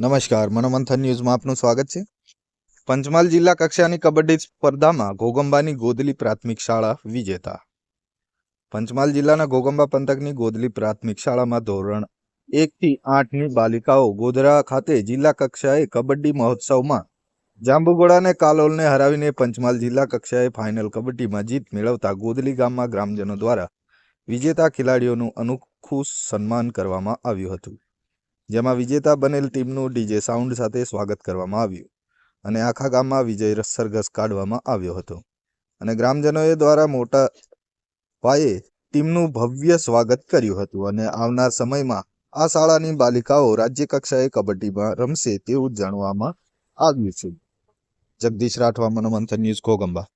નમસ્કાર, મનોમંથન ન્યૂઝમાં આપનું સ્વાગત છે। પંચમહાલ જિલ્લા કક્ષાની કબડ્ડી સ્પર્ધામાં ઘોગંબાની ગોદલી પ્રાથમિક શાળા વિજેતા। પંચમહાલ જિલ્લાના ઘોગંબા પંથકની ગોદલી પ્રાથમિક શાળામાં ધોરણ 1 થી 8ની બાલિકાઓ ગોધરા ખાતે જિલ્લા કક્ષાએ કબડ્ડી મહોત્સવમાં જાંબુઘોડાને કાલોલને હરાવીને પંચમહાલ જિલ્લા કક્ષાએ ફાઇનલ કબડ્ડીમાં જીત મેળવતા ગોદલી ગામમાં ગ્રામજનો દ્વારા વિજેતા ખેલાડીઓનું અનોખું સન્માન કરવામાં આવ્યું હતું, જેમાં વિજેતા બનેલ ટીમનું ડીજે સાઉન્ડ સાથે સ્વાગત કરવામાં આવ્યું અને આખા ગામમાં વિજય સરઘસ કાઢવામાં આવ્યો હતો અને ગ્રામજનોએ દ્વારા મોટા પાયે ટીમનું ભવ્ય સ્વાગત કર્યું હતું અને આવનાર સમયમાં આ શાળાની બાલિકાઓ રાજ્ય કક્ષાએ કબડ્ડીમાં રમશે તેવું જાણવામાં આવ્યું છે। જગદીશ રાઠવા, મનોમંથન ન્યૂઝ, ઘોગંબા।